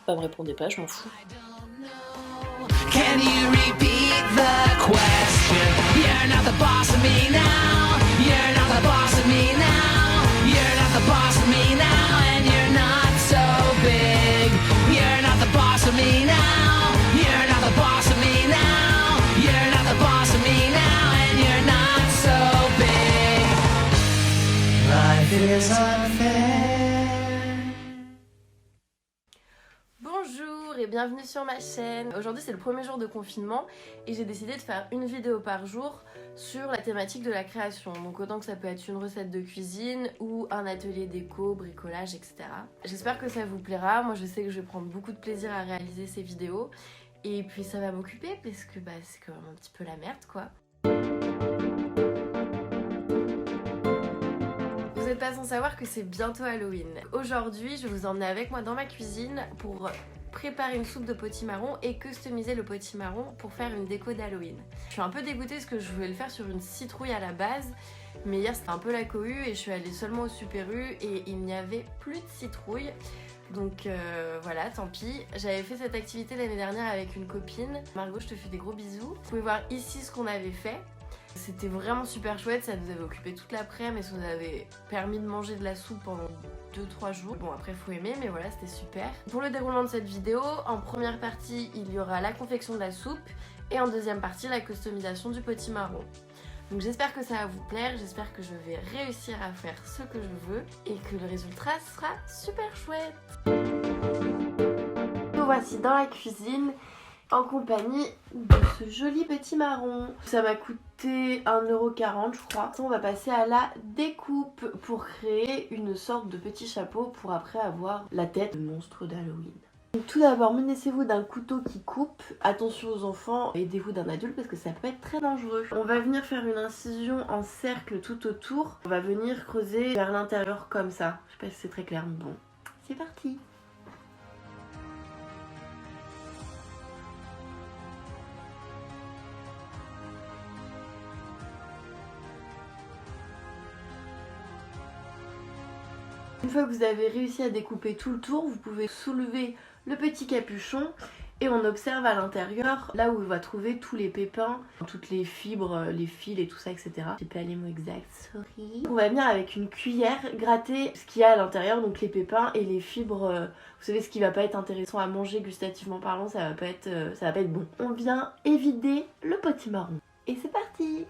Bah me répondez pas, je m'en fous. Can you repeat the question? You're not the boss of me now. You're not the boss of me now. You're not the boss of me now. And you're not so big. You're not the boss of me now. You're not the boss of me now. You're not the boss of me now. And you're not so big. Life is unfair. Bonjour et bienvenue sur ma chaîne. Aujourd'hui c'est le premier jour de confinement et j'ai décidé de faire une vidéo par jour sur la thématique de la création. Donc autant que ça peut être une recette de cuisine ou un atelier déco, bricolage, etc. J'espère que ça vous plaira. Moi je sais que je vais prendre beaucoup de plaisir à réaliser ces vidéos et puis ça va m'occuper parce que c'est quand même un petit peu la merde quoi. Vous n'êtes pas sans savoir que c'est bientôt Halloween. Aujourd'hui, je vais vous emmener avec moi dans ma cuisine pour préparer une soupe de potimarron et customiser le potimarron pour faire une déco d'Halloween. Je suis un peu dégoûtée parce que je voulais le faire sur une citrouille à la base, mais hier c'était un peu la cohue et je suis allée seulement au Super U et il n'y avait plus de citrouille. Donc voilà, tant pis. J'avais fait cette activité l'année dernière avec une copine. Margot, je te fais des gros bisous. Vous pouvez voir ici ce qu'on avait fait. C'était vraiment super chouette, ça nous avait occupé toute l'après-midi et ça nous avait permis de manger de la soupe pendant 2-3 jours. Bon après faut aimer mais voilà c'était super. Pour le déroulement de cette vidéo, en première partie il y aura la confection de la soupe et en deuxième partie la customisation du potimarron. Donc j'espère que ça va vous plaire, j'espère que je vais réussir à faire ce que je veux et que le résultat sera super chouette. Nous voici dans la cuisine en compagnie de ce joli potimarron. Ça m'a coûté 1,40 € je crois. On va passer à la découpe pour créer une sorte de petit chapeau pour après avoir la tête de monstre d'Halloween. Tout d'abord, munissez-vous d'un couteau qui coupe. Attention aux enfants, aidez-vous d'un adulte parce que ça peut être très dangereux. On va venir faire une incision en cercle tout autour. On va venir creuser vers l'intérieur comme ça. Je sais pas si c'est très clair, mais bon, c'est parti. Une fois que vous avez réussi à découper tout le tour, vous pouvez soulever le petit capuchon et on observe à l'intérieur là où on va trouver tous les pépins, toutes les fibres, les fils et tout ça, etc. J'ai pas les mots exacts, sorry. On va venir avec une cuillère gratter ce qu'il y a à l'intérieur, donc les pépins et les fibres. Vous savez ce qui va pas être intéressant à manger gustativement parlant, ça va pas être bon. On vient évider le potimarron et c'est parti.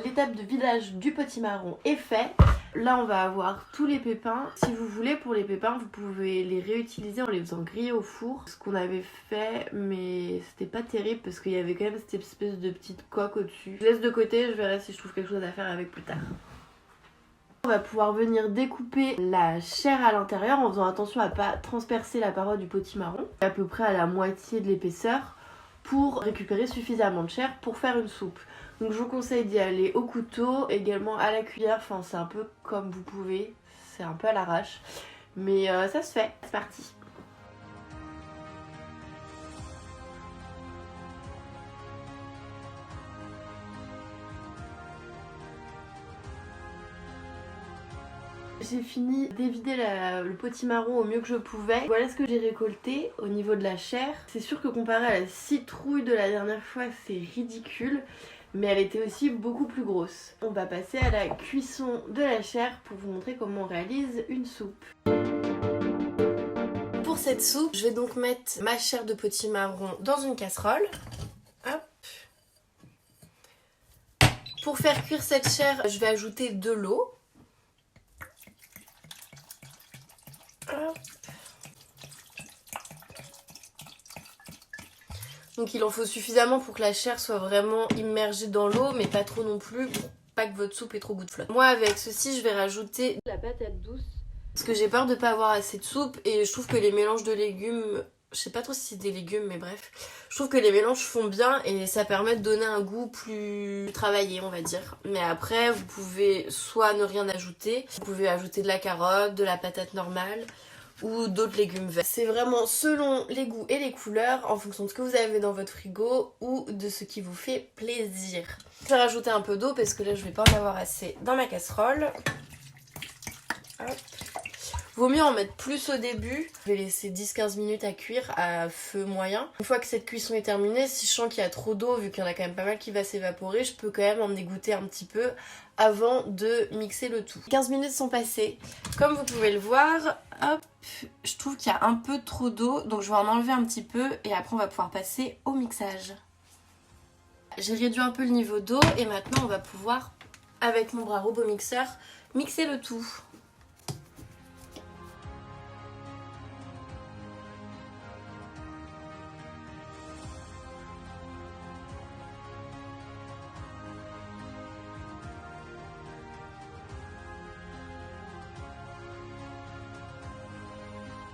L'étape de vidage du potimarron est faite. Là on va avoir tous les pépins. Si vous voulez, pour les pépins vous pouvez les réutiliser en les faisant griller au four. Ce qu'on avait fait, mais c'était pas terrible parce qu'il y avait quand même cette espèce de petite coque au dessus. Je laisse de côté, je verrai si je trouve quelque chose à faire avec plus tard. On va pouvoir venir découper la chair à l'intérieur en faisant attention à pas transpercer la paroi du potimarron. À peu près à la moitié de l'épaisseur pour récupérer suffisamment de chair pour faire une soupe. Donc je vous conseille d'y aller au couteau, également à la cuillère, enfin c'est un peu comme vous pouvez, c'est un peu à l'arrache, mais ça se fait, c'est parti. J'ai fini d'évider le potimarron au mieux que je pouvais. Voilà ce que j'ai récolté au niveau de la chair. C'est sûr que comparé à la citrouille de la dernière fois, c'est ridicule. Mais elle était aussi beaucoup plus grosse. On va passer à la cuisson de la chair pour vous montrer comment on réalise une soupe. Pour cette soupe, je vais donc mettre ma chair de potimarron dans une casserole. Hop. Pour faire cuire cette chair, je vais ajouter de l'eau. Hop. Donc il en faut suffisamment pour que la chair soit vraiment immergée dans l'eau, mais pas trop non plus, pour pas que votre soupe ait trop goût de flotte. Moi avec ceci je vais rajouter de la patate douce, parce que j'ai peur de pas avoir assez de soupe et je trouve que les mélanges de légumes Je sais pas trop si c'est des légumes, mais bref. Je trouve que les mélanges font bien et ça permet de donner un goût plus travaillé, on va dire. Mais après, vous pouvez soit ne rien ajouter, vous pouvez ajouter de la carotte, de la patate normale ou d'autres légumes verts. C'est vraiment selon les goûts et les couleurs, en fonction de ce que vous avez dans votre frigo ou de ce qui vous fait plaisir. Je vais rajouter un peu d'eau parce que là, je vais pas en avoir assez dans ma casserole. Hop. Vaut mieux en mettre plus au début. Je vais laisser 10-15 minutes à cuire à feu moyen. Une fois que cette cuisson est terminée, si je sens qu'il y a trop d'eau, vu qu'il y en a quand même pas mal qui va s'évaporer, je peux quand même en égoutter un petit peu avant de mixer le tout. 15 minutes sont passées. Comme vous pouvez le voir, hop, je trouve qu'il y a un peu trop d'eau, donc je vais en enlever un petit peu et après on va pouvoir passer au mixage. J'ai réduit un peu le niveau d'eau et maintenant on va pouvoir, avec mon bras robot mixeur, mixer le tout.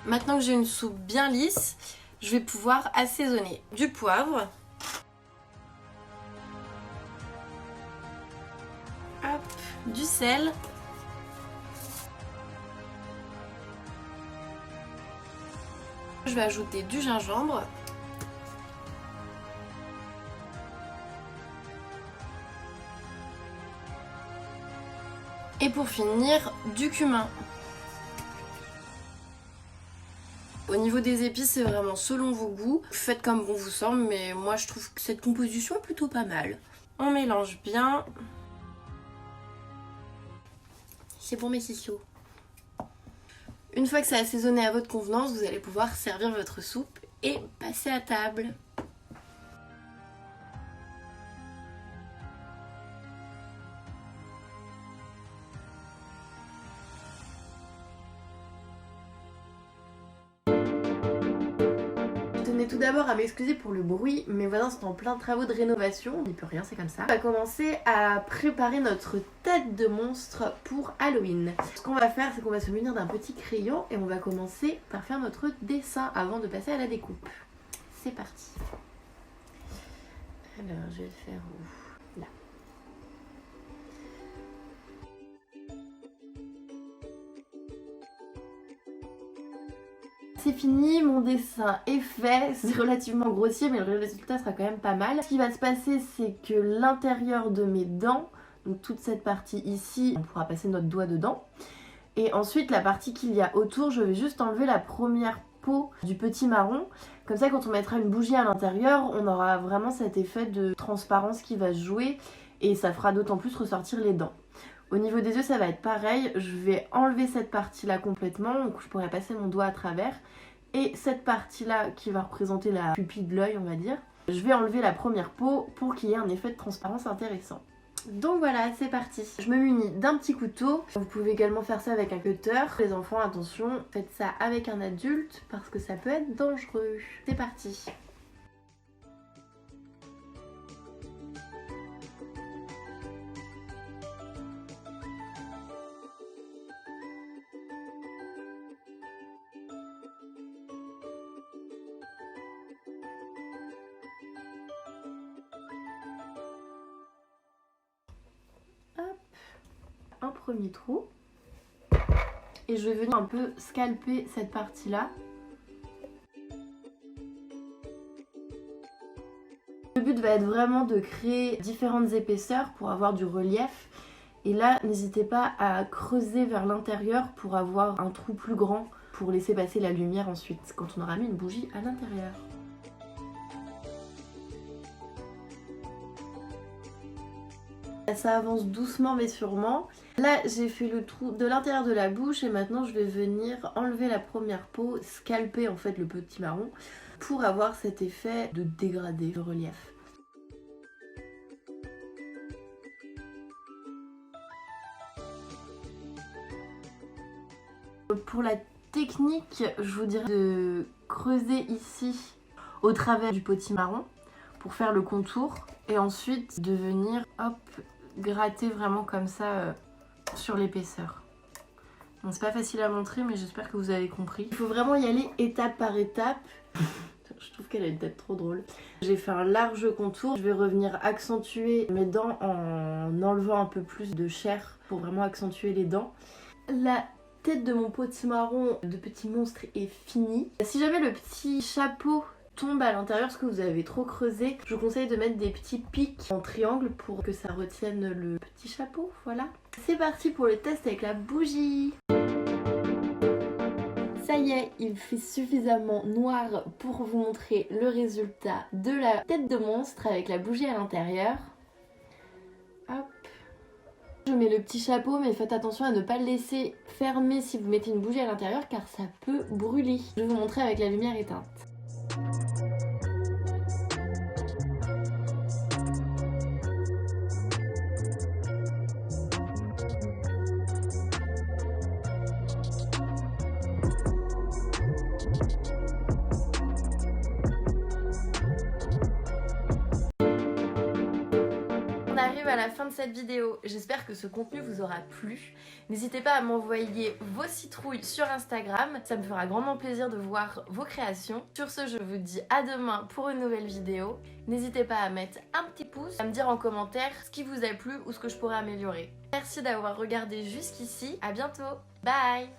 Maintenant que j'ai une soupe bien lisse, je vais pouvoir assaisonner du poivre, hop, du sel, je vais ajouter du gingembre, et pour finir, du cumin. Au niveau des épices, c'est vraiment selon vos goûts. Faites comme bon vous semble, mais moi je trouve que cette composition est plutôt pas mal. On mélange bien. C'est bon mes ciseaux. Une fois que ça a assaisonné à votre convenance, vous allez pouvoir servir votre soupe et passer à table. Je tenais tout d'abord à m'excuser pour le bruit, mes voisins sont en plein travaux de rénovation, on n'y peut rien, c'est comme ça. On va commencer à préparer notre tête de monstre pour Halloween. Ce qu'on va faire, c'est qu'on va se munir d'un petit crayon et on va commencer par faire notre dessin avant de passer à la découpe. C'est parti. Alors, je vais le faire où ? Là. C'est fini, mon dessin est fait, c'est relativement grossier mais le résultat sera quand même pas mal. Ce qui va se passer, c'est que l'intérieur de mes dents, donc toute cette partie ici, on pourra passer notre doigt dedans. Et ensuite la partie qu'il y a autour, je vais juste enlever la première peau du petit marron. Comme ça quand on mettra une bougie à l'intérieur, on aura vraiment cet effet de transparence qui va se jouer et ça fera d'autant plus ressortir les dents. Au niveau des yeux, ça va être pareil. Je vais enlever cette partie-là complètement, donc je pourrais passer mon doigt à travers. Et cette partie-là qui va représenter la pupille de l'œil, on va dire, je vais enlever la première peau pour qu'il y ait un effet de transparence intéressant. Donc voilà, c'est parti. Je me munis d'un petit couteau. Vous pouvez également faire ça avec un cutter. Les enfants, attention, faites ça avec un adulte parce que ça peut être dangereux. C'est parti. Un premier trou et je vais venir un peu scalper cette partie là. Le but va être vraiment de créer différentes épaisseurs pour avoir du relief et là n'hésitez pas à creuser vers l'intérieur pour avoir un trou plus grand pour laisser passer la lumière ensuite quand on aura mis une bougie à l'intérieur. Ça avance doucement mais sûrement. Là j'ai fait le trou de l'intérieur de la bouche et maintenant je vais venir enlever la première peau, scalper en fait le petit marron pour avoir cet effet de dégradé, de relief. Pour la technique, je vous dirais de creuser ici au travers du petit marron pour faire le contour et ensuite de venir hop gratter vraiment comme ça sur l'épaisseur. Bon, c'est pas facile à montrer mais j'espère que vous avez compris. Il faut vraiment y aller étape par étape. Je trouve qu'elle a une tête trop drôle. J'ai fait un large contour. Je vais revenir accentuer mes dents en enlevant un peu plus de chair pour vraiment accentuer les dents. La tête de mon potimarron de petit monstre est finie. Si jamais le petit chapeau tombe à l'intérieur parce que vous avez trop creusé, je vous conseille de mettre des petits pics en triangle pour que ça retienne le petit chapeau. Voilà. C'est parti pour le test avec la bougie. Ça y est, il fait suffisamment noir pour vous montrer le résultat de la tête de monstre avec la bougie à l'intérieur. Hop. Je mets le petit chapeau mais faites attention à ne pas le laisser fermer si vous mettez une bougie à l'intérieur car ça peut brûler. Je vais vous montrer avec la lumière éteinte. On arrive à la fin de cette vidéo, j'espère que ce contenu vous aura plu. N'hésitez pas à m'envoyer vos citrouilles sur Instagram, ça me fera grandement plaisir de voir vos créations. Sur ce, je vous dis à demain pour une nouvelle vidéo. N'hésitez pas à mettre un petit pouce, à me dire en commentaire ce qui vous a plu ou ce que je pourrais améliorer. Merci d'avoir regardé jusqu'ici, à bientôt, bye!